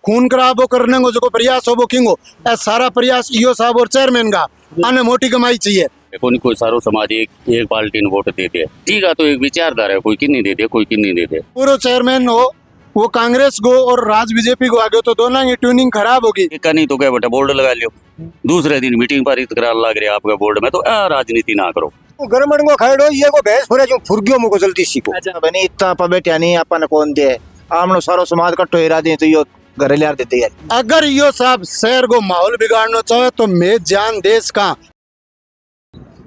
खून खराब करने को जो प्रयास हो वो किंगो ए सारा प्रयास ईओ साहब और चेयरमैन का आने मोटी कमाई चाहिए। कोई सारो समाज एक पार्टी ने वोट देते हैं, ठीक है, तो एक विचारधारा है, कोई किन्नी देते कोई किन्नी देते। पूरा चेयरमैन हो वो कांग्रेस को और राज बीजेपी को आगे तो दोनों की ट्यूनिंग खराब होगी। नहीं तो क्या बेटा बोर्ड लगा लियो, दूसरे दिन मीटिंग पारित करा लग रहा आपका बोर्ड में, तो राजनीति ना करो। गवर्नमेंट को खड़ो ये को भैंस फुरे जो फुर्गियों मुको जल्दी सीखो। अच्छा। बनी इतना पा बैठा नहीं अपन कौन दे आमनो सारो समाज कट्टो हिरा दे तो यो घरे ले देते यार। अगर यो साहब शहर को माहौल बिगाड़ना चाहे तो मैं जान देश का।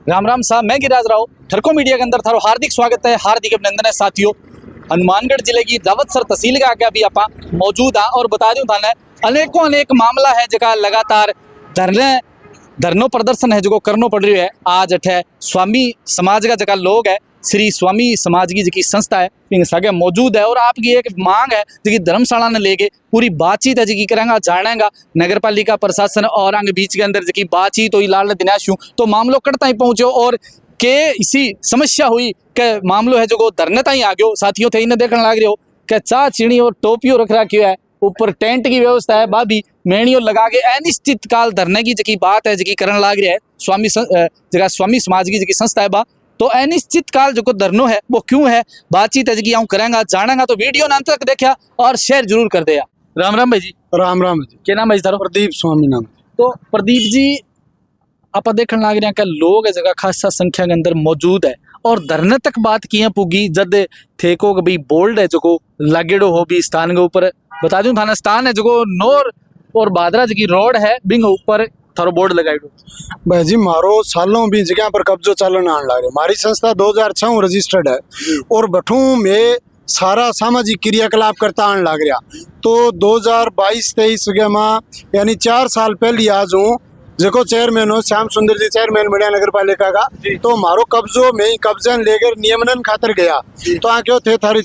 राम राम साहब, मैं गिरिराज राव ठरको मीडिया के अंदर थारो हार्दिक स्वागत है, हार्दिक अभिनंदन है साथियों। हनुमानगढ़ जिले की दावतसर तहसील के आगे अभी आप मौजूद हाँ और बता दूं थाने अनेक मामला है जगह लगातार धरनो प्रदर्शन है जो करनो पड़ रही है। आज अठे स्वामी समाज का जगह लोग है, श्री स्वामी समाज की जी संस्था है सगे मौजूद है और आपकी एक मांग है जी धर्मशाला ने लेके पूरी बातचीत है जी करेंगे जानेगा नगर पालिका प्रशासन और अंग बीच के अंदर जी बातचीत हुई लाल दिनाशू तो मामलो कड़ता ही पहुंचो और के इसी समस्या हुई के मामलो है जो धरने ताई आ गयो। साथियों थे इन्हें देखने लग रहे हो कि चाह चीनी और टोपियो रख रखी है, ऊपर टेंट की व्यवस्था है, भाभी मेणियों लगा के अनिश्चित काल धरने की जी बात है जी करने लग रही है। स्वामी समाज की जी संस्था है बा तो अनिश्चित काल जो धरनो है वो क्यों है, बातचीत है जी आऊँ करेंगा जानेगा तो वीडियो अंत तक देखा और शेयर जरूर कर दिया। राम राम भाई जी। राम राम जी। क्या नाम है जी? प्रदीप स्वामी नाम। तो प्रदीप जी आप देखने लग रहे हैं कि लोग जगह खासा संख्या के अंदर मौजूद है और धरने तक बात किया पुगी जद थे को भाई बोल्ड है जो लागेड़ो हो भी स्थान के ऊपर बता दूं थाना स्थान है जो नोर और बादरा जी रोड है बिंग ऊपर थारो बोर्ड लगाई दो। भाई जी मारो सालों भी जगह पर कब्जो चालन आने लग रहे। हमारी संस्था 2006 रजिस्टर्ड है और बठू में सारा सामाजिक क्रियाकलाप करता आने लग रहा। तो 2022-23 में यानी 4 साल पहले आज हूँ जो चेयरमैन हो श्याम सुंदर जी चेयरमैन बढ़िया नगर पालिका का, तो मारो कब्जो में ही कब्जा लेकर नियमन खातर गया तो आ क्यों थे थारी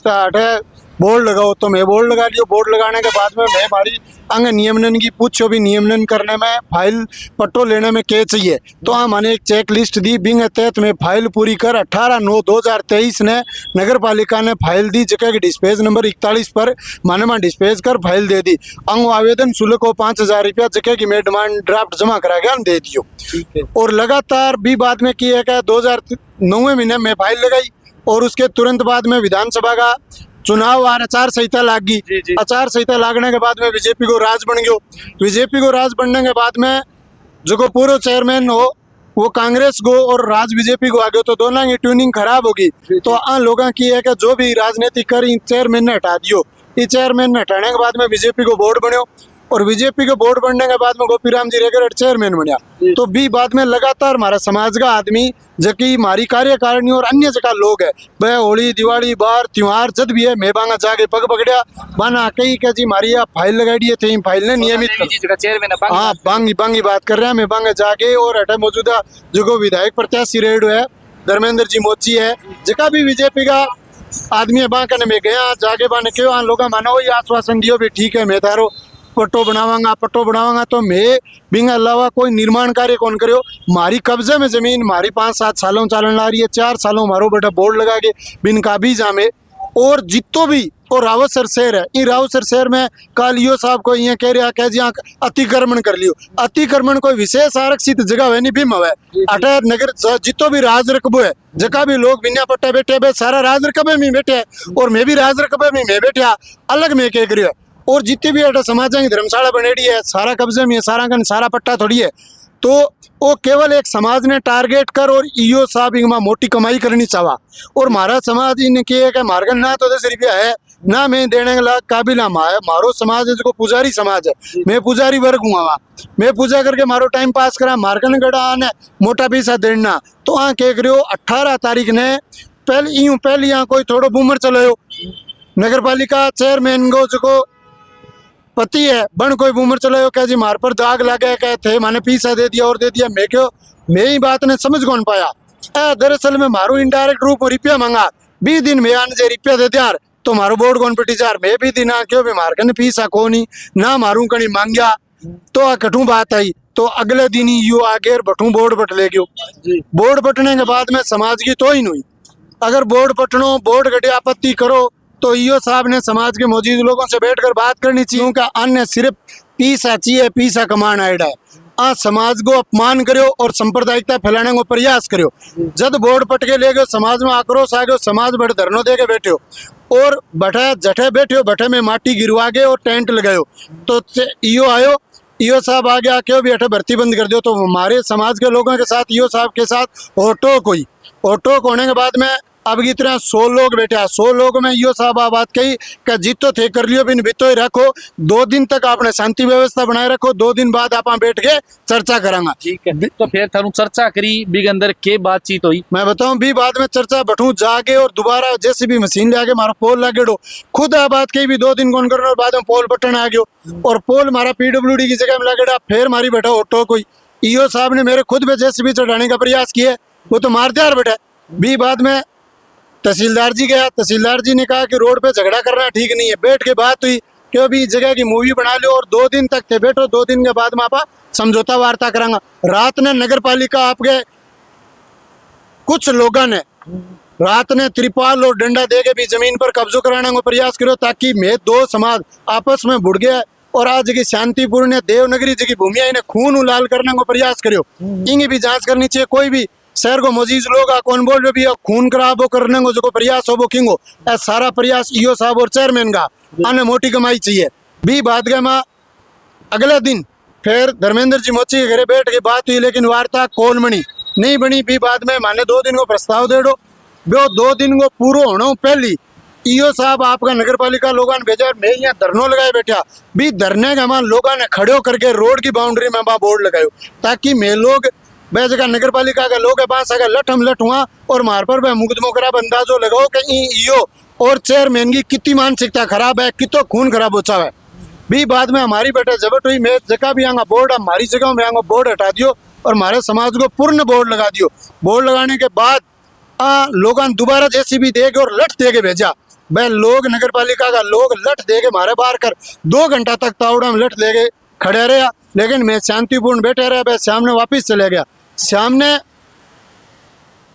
बोर्ड लगाओ तो मैं बोर्ड लगा लियो। बोर्ड लगाने के बाद में मैं हमारी अंग नियमन की पूछो भी नियमन करने में फाइल पट्टो लेने में क्या चाहिए तो मैंने एक चेक लिस्ट दी बिंग तहत में फाइल पूरी कर 18/9/2023 ने नगर पालिका ने फाइल दी जगह की डिस्पेज नंबर 41 पर माने डिस्पेज कर फाइल दे दी। अंग आवेदन शुल्क को 5,000 रुपया जगह की मैं डिमांड ड्राफ्ट जमा करा गया दे दियो। और लगातार भी बाद में किया है 2009 महीने में फाइल लगाई और उसके तुरंत बाद में विधानसभा का चुनाव और आचार संहिता लाग गई। आचार संहिता लागने के बाद में बीजेपी को राज बन गयो। बीजेपी को राज बनने के बाद में जो पूर्व चेयरमैन हो वो कांग्रेस को और राज बीजेपी को आ गयो तो दोनों की ट्यूनिंग खराब होगी। तो लोगों की है कि जो भी राजनीति कर चेयरमैन ने हटा दियो। इस चेयरमैन ने हटाने के बाद में बीजेपी को बोर्ड बनो और बीजेपी के बोर्ड बनने के बाद में गोपीराम जी रेगर चेयरमैन बनया। तो भी बाद में लगातार हमारा समाज का आदमी जबकि हमारी कार्यकारिणी और अन्य जगह लोग है वह होली दिवाली बार त्योहार जब भी है मैं बांगा जाके पग पकड़िया बाना कई क्या जी हमारी फाइल लगाई थे फाइल ने नियमित हाँ बांगी बात कर रहे हैं मैं बांगा जाके और अटे मौजूदा जो विधायक प्रत्याशी रेड है धर्मेंद्र जी मोची है जगह भी बीजेपी का आदमी है बांका ने मैं गया जाके बाने क्यों लोग मानो ये आश्वासन दियो भी ठीक है मैं तारो पट्टो बनावांगा तो मैं बिंग अलावा कोई निर्माण कार्य कौन करो। मारी कब्जे में जमीन मारी 5-7 सालों चालन ला रही है। 4 सालों मारो बेटा बोर्ड लगा के बिन का भी जामे और जितो भी और रावतसर शहर है इन रावतसर शहर में कालियो साहब को ये कह रहा है जी अतिक्रमण कर लियो। अतिक्रमण कोई विशेष आरक्षित जगह है नहीं भीम है अटे नगर जितो भी राज रकबो है जगह भी लोग बिना पट्टे बैठे सारा राज रकबे में बैठे और मैं भी राज रकबे में मैं बैठा अलग में कह करियो और जितने भी अटा समाज की धर्मशाला बनेड़ी है सारा कब्जे में सारा पट्टा थोड़ी है तो वो केवल एक समाज ने टारगेट कर और ईओ साहब इनमें मोटी कमाई करनी चाहा और हमारा समाज इनके है मार्गन ना तो 10 रुपया है ना मैं देने के काबिल मारो समाज है जो पुजारी समाज है मैं पुजारी वर्ग हूँ मैं पूजा करके मारो टाइम पास करा मार्गन गड़ा आने मोटा पैसा देना तो हाँ कह रहे हो 18 तारीख ने पहले यहाँ कोई थोड़ो बूमर चलो नगर पालिका चेयरमैन को जो पति है बन कोई बूमर चलायो क्या जी मार पर दाग लगे क्या थे माने पीसा दे दिया और दे दिया मैं क्यों मैं ही बात ने समझ कौन पाया दरअसल में मारो इनडायरेक्ट रूप रुपया मंगा 20 दिन में आने से रुपया दे दिया तो मारो बोर्ड कौन पिटी जार मैं भी दिन क्यों भी मार कने पीसा को नहीं ना मारू कहीं मांगया तो कठू बात आई तो अगले दिन ही यू आगे बठू बोर्ड बट ले गयो। बोर्ड बटने के बाद में समाज की तो ही नहीं अगर बोर्ड बटनो बोर्ड गड्ढे आपत्ति करो तो ईओ साहब ने समाज के मौजूद लोगों से बैठकर बात करनी चाहिए। उनका अन्य सिर्फ पीसा चाहिए, पीसा कमान आइडा है। आ समाज को अपमान करो और सांप्रदायिकता फैलाने को प्रयास करो। जब बोर्ड पटके ले गए, समाज में आक्रोश आ गयो, समाज बड़े धरनों दे के बैठे हो और बठे जठे बैठे हो, बठे में माटी गिरवा गए और टेंट लगायो। तो ईओ आयो, ईओ साहब आ गया क्यों भी अठे भर्ती बंद कर दो। तो हमारे समाज के लोगों के साथ ईओ साहब के साथ ओटोक हुई। ओटोक होने के बाद में अब की तरह 100 लोग बैठे, 100 लोगों में ईओ साहब आ बात कही कि जितो थे कर लियो, बिन बितो ही रखो, 2 दिन तक आपने शांति व्यवस्था बनाए रखो, 2 दिन बाद आप बैठ के चर्चा करांगा। ठीक है, तो फिर थारू चर्चा करी बिग अंदर के बातचीत हुई। मैं बताऊं भी बाद में चर्चा बैठू जाके और दोबारा जैसे भी मशीन ले आके मारा पोल लागेड़ो, खुद आ बात कही भी 2 दिन कौन करना और बाद में पोल बटन आ गयो और पोल मारा पीडब्ल्यूडी की जगह में लागेड़ा। फिर मारी बैठा ऑटो कोई ईओ साहब ने मेरे खुद पे जेसीबी चढ़ाने का प्रयास किया, वो तो मार दिया बैठा भी। बाद में तहसीलदार जी गया, तहसीलदार जी ने कहा कि रोड पे झगड़ा करना ठीक नहीं है। बैठ के बात हुई कि अभी जगह की मूवी बना लो और 2 दिन तक थे बैठो, 2 दिन के बाद में आप समझौता वार्ता करांगा। रात ने नगर पालिका आपके कुछ लोगों ने रात ने त्रिपाल और डंडा दे के भी जमीन पर कब्जो कराने को प्रयास करो, ताकि मैं 2 समाज आपस में बुड़ गया और आज की शांतिपूर्ण देवनगरी जी की भूमि इन्हें खून उलाल करने को प्रयास करो। इनकी भी जांच करनी चाहिए। कोई भी शहर को मौजूद लोग कौन बोल रहे भी खून खराब करने को जो प्रयास हो वो किंगो सारा प्रयास ईओ साहब और चेयरमैन का अन्य मोटी कमाई चाहिए भी। बात गए माँ अगले दिन फिर धर्मेंद्र जी मोची के घरे बैठ के बात हुई, लेकिन वार्ता कौन बनी नहीं बनी भी। बाद में माने 2 दिन को प्रस्ताव दे दो, वो 2 दिन को पूरा होना पहली ईओ साहब आपका नगर पालिका लोगों ने भेजा। मैं यहाँ धरनों लगाए बैठा भी, धरने का मां लोगों ने खड़े करके रोड की बाउंड्री में बोर्ड लगायो, ताकि मैं लोग वह जगह नगर पालिका का लोग पास अगर लठ हम लठ हुआ और मार पर वह मुकदमों करा अंदाजो लगाओ कि ईओ और चेयरमैन की कितनी मानसिकता खराब है, कितो खून खराब होता है भी। बाद में हमारी बेटा जबट हुई, मैं जगह भी आऊँगा बोर्ड, हमारी जगह में आऊँगा बोर्ड हटा दियो और हमारे समाज को पूर्ण बोर्ड लगा दियो। बोर्ड लगाने के बाद लोगों ने दोबारा जेसीबी दे के और लठ दे के भेजा। वह लोग नगर पालिका का लोग लठ दे के मारे बाहर कर 2 घंटा तक तावड़ा में लठ दे के खड़े रहा, लेकिन मैं शांतिपूर्ण बैठे रहा। वह शाम ने वापिस चले गया। शाम ने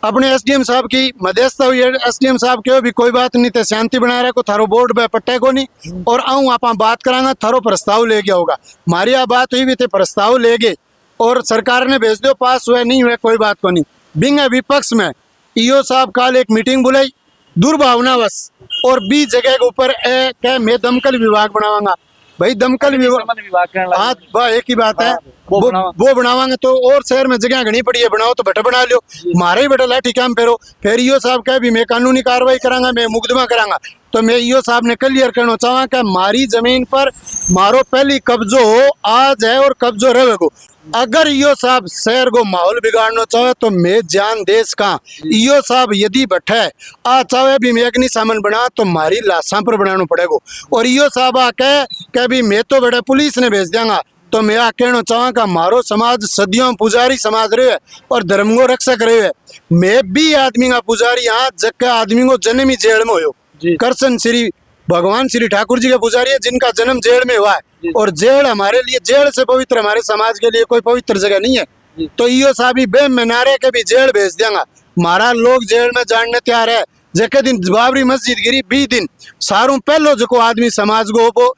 अपने एसडीएम साहब की मध्यस्थता हुई। एसडीएम साहब के भी कोई बात नहीं थे, शांति बना रहा को थारो बोर्ड पे पट्टे को नहीं और आऊँ आप बात करांगा, थारो प्रस्ताव ले गया होगा। हमारी यहाँ बात हुई भी थे, प्रस्ताव ले गए और सरकार ने भेज दो, पास हुए नहीं हुए कोई बात को नहीं। बिंग विपक्ष में ईओ साहब कल एक मीटिंग बुलाई दुर्भावनावश और 20 जगह के ऊपर क्या मैं दमकल विभाग बनावांगा। भाई दमकल विभाग हाँ वाह एक ही बात है, वो बनावांगे तो और शहर में जगह घनी पड़ी है, बनाओ तो बटा बना लो, मारे ही बटा लाठी काम फेरो। फिर ईओ साहब कहे भी मैं कानूनी कार्रवाई करांगा, मैं मुकदमा करांगा। तो मैं ईओ साहब ने क्लियर करना चाहूँगा कि मारी जमीन पर मारो पहली कब्जो हो आज है और कब्जो रहेगो। अगर ईओ साहब शहर को माहौल बिगाड़ना चाहे तो मैं जान देश का ईओ साहब यदि बैठे आ चाहे भी मैं अग्निशमन बना तो मारी लाशा पर बनाना पड़ेगा। और ईओ साहब आ कह भी मैं तो बैठे पुलिस ने भेज देंगा। तो मैं आ कहना चाहूँगा मारो समाज सदियों पुजारी समाज रहे है और धर्म को रक्षक रहे है। मैं भी आदमी का पुजारी यहाँ जग आदमी को जन्म ही जेल में हो करसन श्री भगवान श्री ठाकुर जी के पुजारी है जिनका जन्म जेल में हुआ है और जेल हमारे लिए जेल से पवित्र हमारे समाज के लिए कोई पवित्र जगह नहीं है। तो ईओ साहब बेम में नारे के भी जेल भेज देंगा, हमारा लोग जेल में जानने तैयार है। जके दिन बाबरी मस्जिद गिरी 20 दिन सारू पहलो जो आदमी समाज को वो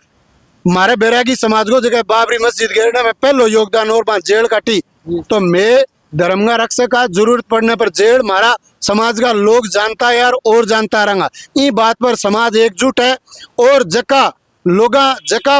हमारे बैरागी समाज को जगह बाबरी मस्जिद गिरने में पहलो योगदान और वहां जेल काटी। तो मैं धर्म का रक्षक का जरूरत पड़ने पर जेल हमारा समाज का लोग जानता है यार और जानता रहेगा। ये बात पर समाज एकजुट है और जका लोगा जका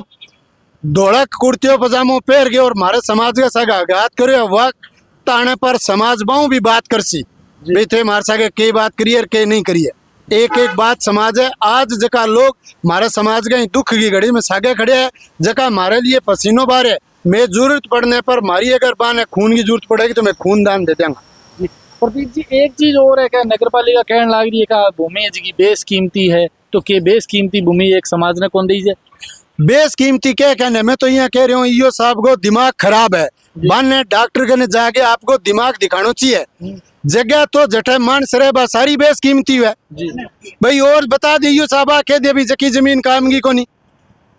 धोड़ा कुर्तियों पजामो पहन के और हमारे समाज का सगा आघात करे वक्त आने पर समाज बाऊ भी बात कर सी भी थे मार सके के बात करिए और के नहीं करिए। एक एक बात समाज है। आज जका लोग हमारे समाज का दुख की घड़ी में सागे खड़े हैं, जका हमारे लिए पसीनों बार है। मैं जरूरत पड़ने पर मारी अगर बाने खून की जरूरत पड़ेगी तो मैं खून दान दे दूंगा। प्रदीप जी एक चीज और है क्या नगर पालिका कहने लग रही है का भूमि जी बेस कीमती है तो के बेस कीमती भूमि एक समाज ने कौन दी है? बेस कीमती क्या कहने मैं तो यहाँ कह रही हूँ ईओ साहब को दिमाग खराब है। माने डॉक्टर के जाके आपको दिमाग दिखाना चाहिए। जगह तो जठे मान सरे बा सारी बेस कीमती है भाई। और बता दे ईओ साहब कह दे भी जकी जमीन काम की कोनी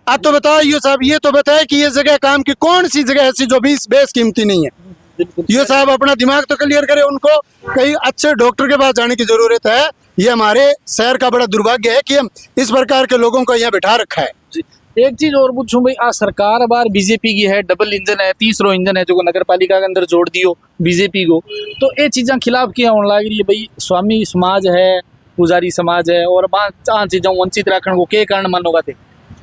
आ तो बताओ ईओ साहब ये तो बताए कि ये जगह काम की कौन सी जगह ऐसी जो बेस कीमती नहीं है। ईओ साहब अपना दिमाग तो क्लियर करे। उनको कहीं अच्छे डॉक्टर के पास जाने की जरूरत है ये हमारे शहर का बड़ा दुर्भाग्य है कि हम इस प्रकार के लोगों को यहाँ बिठा रखा है। एक चीज और पूछूं भाई, आ सरकार बार बीजेपी की है, डबल इंजन है, तीसरो इंजन है जो नगर पालिका के अंदर जोड़ दियो बीजेपी को, तो ये चीजा खिलाफ क्या होने लग रही है भाई? स्वामी समाज है, पुजारी समाज है, और आ चीजा वंचित रखने को क्या कारण मानोगा थे?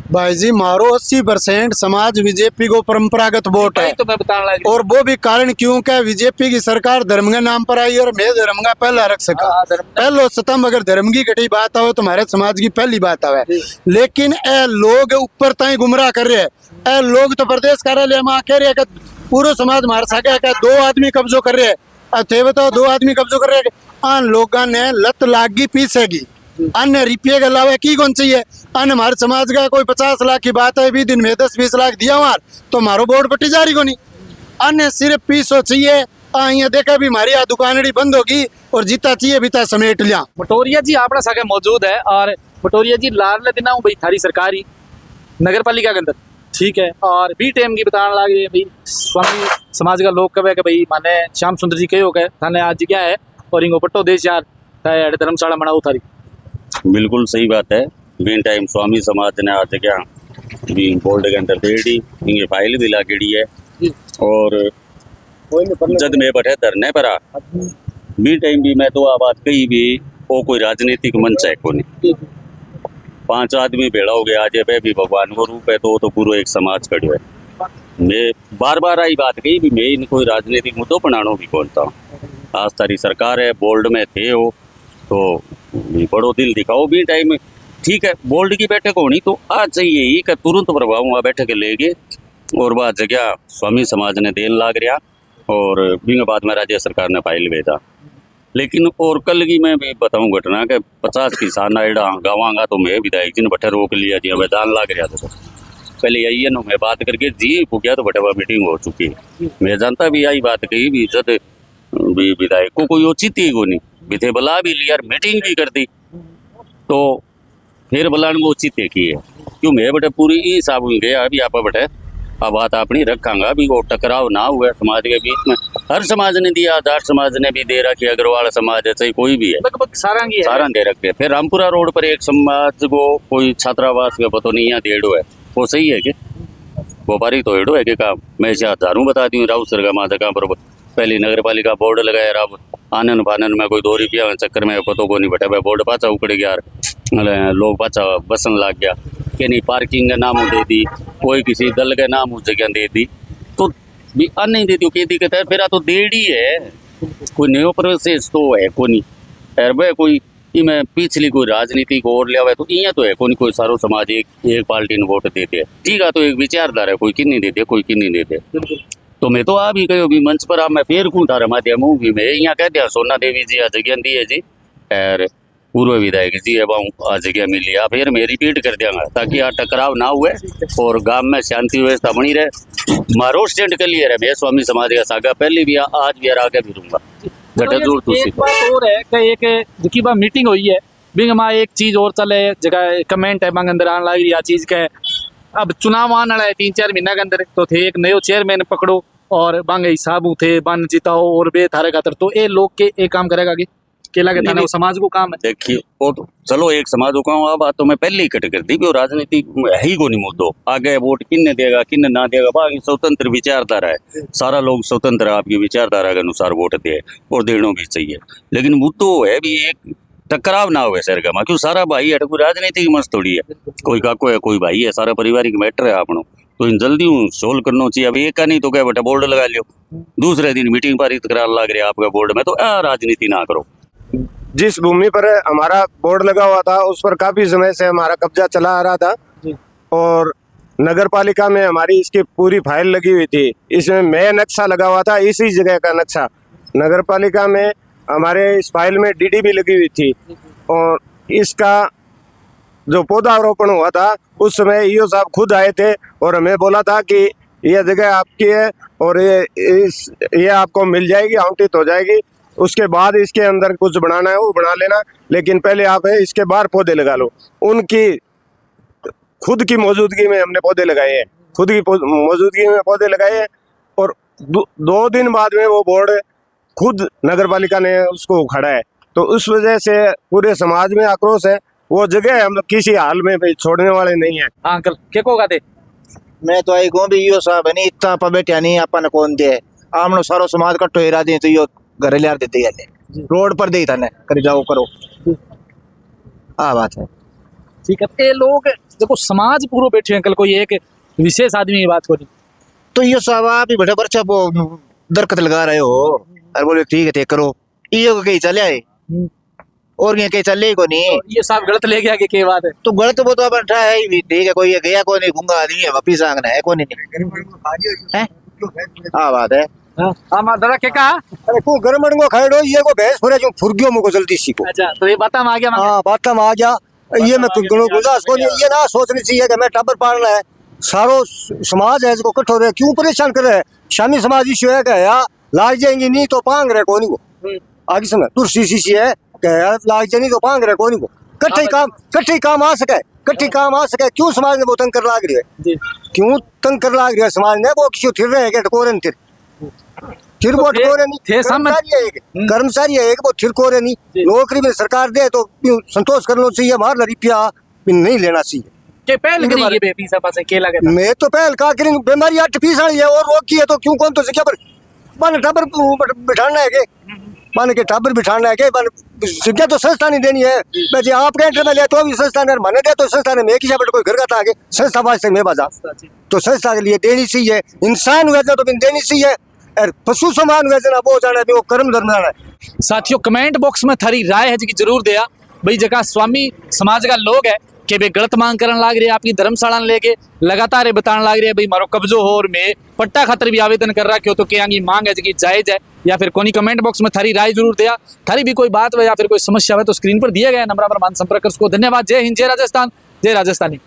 भाई जी मारो 80% समाज बीजेपी को परंपरागत वोट है, तो मैं बताने लग और वो भी कारण क्यों क्या बीजेपी की सरकार धर्म के नाम पर आई और मैं धर्म का पहला रख सका। पहलो सितम अगर धर्म की कटी बात आओ तो हमारे समाज की पहली बात आवे, लेकिन ए लोग ऊपर ताई गुमराह कर रहे हैं। ए लोग तो प्रदेश कार्यालय में कह रहे हैं कि पूरा समाज मार सके, क्या 2 आदमी कब्जो कर रहे हैं। थे बताओ 2 आदमी कब्जो कर रहे हैं। आन लोगों ने लत लागी पीसेगी, अन्य रुपये के अलावा की कौन चाहिए। अन्य हमारे समाज का कोई 50 लाख की बात है, भी दिन में 10-20 लाख दिया मार तो हमारो बोर्ड पट्टी जारी को नहीं। अन्य सिर्फ 20 चाहिए। यहाँ देखा भी हमारी यहाँ दुकानड़ी बंद होगी और जीता चाहिए बीता समेट लिया। बटोरिया जी आपना सागे मौजूद है, और बटोरिया जी लाल दिना भाई थारी सरकारी नगर पालिका के अंदर ठीक है, और बी टाइम की बताने लग रही है भाई स्वामी समाज का लोग कहे कि भाई माने श्याम सुंदर जी कहो के थाने आज क्या है और इनको पट्टो देश यार धर्मशाला बनाओ थारी। बिल्कुल सही बात है। बीन टाइम स्वामी समाज ने आज क्या भी बोर्ड के अंदर देड़ी इनकी फाइल भी लागेड़ी है, और जद में बैठे धरने पर बी टाइम भी मैं तो आ बात कही भी वो कोई राजनीतिक मंच है को नहीं। 5 आदमी भेड़ा हो गया आज भी भगवान को रूप है तो पूरा एक समाज खड़ो है। मैं बार बार आई बात कही भी मैं इन कोई राजनीतिक मुद्दों बनानो भी बोलता हूँ। आज तारी सरकार है, बोर्ड में थे हो तो बड़ो दिल दिखाओ। भी टाइम ठीक है बोर्ड की बैठक होनी तो आज चाहिए ही कि तुरंत प्रभाव वहाँ बैठक लेगे, और बात जगह स्वामी समाज ने देन लाग रहा और बिंग बाद में राज्य सरकार ने फाइल भेजा। लेकिन और कल की मैं भी बताऊं घटना के 50 किसान आएड़ा गाँवागा तो मैं विधायक जी ने बठे रोक लिया जी हमें दान लाग रहा था। पहले आइए ना मैं बात करके जी गया तो बटे मीटिंग हो चुकी है। मैं जानता भी आई बात कही भी इज्जत भी विधायक को कोई औचित ही को नहीं बीते बुला भी लिया मीटिंग भी कर दी तो फिर बुलाने को उचित की है क्यों मैं बटे पूरी हिसाब गया अभी आप बटे अब बात अपनी रखांगा भी वो टकराव ना हुआ समाज के बीच में। हर समाज ने दिया, आधार समाज ने भी दे रखी, अग्रवाल समाज है चाहे कोई भी है लगभग सारा दे रखते। फिर रामपुरा रोड पर एक समाज को कोई छात्रावास का पता नहीं यहाँ देड़ो है, वो सही है कि व्यापारी तो हेडो है कि काम मैं हजारों बता दी राउत सरगमा जगह पर पहली नगर पालिका बोर्ड लगाया रब आनंद फानन में कोई 2 रुपया चक्कर में पतो को नहीं बैठा बोर्ड पाचा उकड़ गया लोग पाचा बसन लग गया कि नहीं पार्किंग का नाम दे दी, कोई किसी दल के नाम जगह दे दी तो भी नहीं दे दी दिक्कत है। फिर तो देड़ी है कोई नयो प्रोसेस तो है को नहीं भाई कोई में पिछली कोई राजनीति को और लिया तो इं तो है कोई सारो समाज एक पार्टी ने वोट देते हैं ठीक है तो एक विचारधारा है कोई कि नहीं देते कोई कि नहीं देते। तो मैं तो आ भी कहो भी मंच पर आप मैं फिर कूँ तारा माध्यम हूँ भी मैं यहाँ कह दिया सोना देवी जी आ जगह दी है जी और पूर्व विधायक जी अब आ जगह मिली आप फिर मैं रिपीट कर दियांगा ताकि यहाँ टकराव ना हुए और गांव में शांति व्यवस्था बनी रहे। मारो स्टैंड कर लिए रहे मैं स्वामी समाज का सागा पहले भी आज भी आगे भी रहूंगा। एक बात और है कि एक जिकी बार मीटिंग हुई है बिंग माँ एक चीज और चले जगह कमेंट है मांग अंदर आने लगी आ चीज के अब चुनाव आने वाला है 3-4 महीना के अंदर तो थे एक नयो चेयरमैन पकड़ो और बांगे हिसाब थे बन जिताओ और बे थारे खातर तो ये लोग के एक काम करेगा कि केला के थाने समाज को काम है। देखिए वो तो चलो एक समाज को काम बात तो मैं पहले ही कट कर दी राजनीति है ही को नहीं मुद्दो आगे वोट किन्ने देगा किन्ने ना देगा बाकी स्वतंत्र विचारधारा है सारा लोग स्वतंत्र आपकी विचारधारा के अनुसार वोट दे और देना भी चाहिए लेकिन मुद्दो है भी एक टकराव ना हुए सर का क्यों सारा भाई है कोई राजनीति की मस्त थोड़ी है कोई काको है कोई भाई है सारा पारिवारिक मैटर है आपनो तो इन जल्दी सोल्व करना चाहिए। अभी एक का नहीं तो क्या बेटा बोर्ड लगा लियो दूसरे दिन मीटिंग पारित करा लग रहा आपका बोर्ड में तो राजनीति ना करो। जिस भूमि पर हमारा बोर्ड लगा हुआ था उस पर काफी समय से हमारा कब्जा चला आ रहा था और नगर पालिका में हमारी इसकी पूरी फाइल लगी हुई थी। इसमें मैं नक्शा लगा हुआ था इसी जगह का नक्शा नगर पालिका में हमारे इस फाइल में डीडी भी लगी हुई थी और इसका जो पौधारोपण हुआ था उस समय ईओ साहब खुद आए थे और हमें बोला था कि यह जगह आपकी है और ये आपको मिल जाएगी आवंटित हो जाएगी उसके बाद इसके अंदर कुछ बनाना है वो बना लेना लेकिन पहले आप इसके बाहर पौधे लगा लो। उनकी खुद की मौजूदगी में हमने पौधे लगाए हैं खुद की मौजूदगी में पौधे लगाए हैं और 2 दिन बाद में वो बोर्ड खुद नगर पालिका ने उसको उखाड़ा है तो उस वजह से पूरे समाज में आक्रोश है। वो जगह हम लोग किसी हाल में भाई छोड़ने वाले नहीं है। हाँ अंकल क्या को गाते मैं तो आई कहूँ भी यो साहब है नहीं इतना आप बैठा नहीं अपन कौन दे आमनो सारो समाज कट्ठो हिरा दी तो यो घर लिया देते है रोड पर दे था ने कर जाओ करो हाँ बात है। ठीक है ये लोग देखो समाज पूरा बैठे हैं, अंकल कोई एक विशेष आदमी की बात को नहीं। तो यो साहब आप ही बड़े बच्चा वो दरकत लगा रहे हो और बोले ठीक है ते करो ये कहीं चले आए और ये कहीं चले को नहीं तो ये साहब गलत ले गया कि क्या बात है। तो गलत वो तो अपन ठा है ही ठीक है कोई ये गया को नहीं गूंगा आदमी है वापिस आंगना है को नहीं है हाँ बात है। हाँ मां दादा क्या कहा। अरे को गरमड़ को खड़ो ये को भैंस फुरे जो फुरगियो मुको जल्दी सीखो। अच्छा तो ये बात हम आ गया हाँ बात में आ गया ये मैं गुजारिश को नहीं ये ना सोचनी चाहिए कि मैं टब्बर पालना है सारो समाज है इसको कट्ठो रहे क्यों परेशान कर रहे हैं। शामी समाज इश्यू है क्या यार लाग जाएंगे नहीं तो पांग रहे कोनी को आगे सुना तुरसी सी है क्या लाग जाए नहीं तो पांग रहे कोनी को कट्ठे काम आ सके क्यों समाज ने वो तंग कर लाग रही है क्यों तंग कर लाग रही है समाज ने वो किसी थिर रहे टकोरे फिर वो ठकोरे नहीं कर्मचारी है एक वो ठिरकोरे नहीं नौकरी में सरकार दे तो संतोष करना चाहिए हमारा रुपया नहीं लेना चाहिए के पहल करी ये पीसा पासे के लगे मैं तो पहल का करेंगे बीमारी 8 फीस वाली है और रोकी है तो क्यों कौन तो जगह पर बन टाबर बिठाना है के बन के टाबर बिठाना है के बन जगह तो संस्था नहीं देनी है मैं जी आप कैंटर में ले तो भी संस्था ने मने दे तो संस्था ने मैं किसी पर कोई घर का आगे संस्था वास्ते मैं बाजा तो संस्था के लिए देनी चाहिए इंसान हुआ तो देनी चाहिए और पशु समान हुआ ना वो जाना वो कर्म धर्म जाना है। साथियों कमेंट बॉक्स में थारी राय है जी जरूर दिया भाई जगह स्वामी समाज का लोग है कि भाई गलत मांग करने लाग रहे हैं आपकी धर्मशाला लेके लगातार बताने लाग रहे हैं भाई मारो कब्जो हो और मैं पट्टा खातर भी आवेदन कर रहा क्यों तो क्या मांग है जी जायज है या फिर कोनी कमेंट बॉक्स में थारी राय जरूर दिया थारी भी कोई बात हो या फिर कोई समस्या है तो स्क्रीन पर दिया गया नंबर पर मान संपर्क कर उसको धन्यवाद। जय हिंद जय राजस्थान जय राजस्थानी।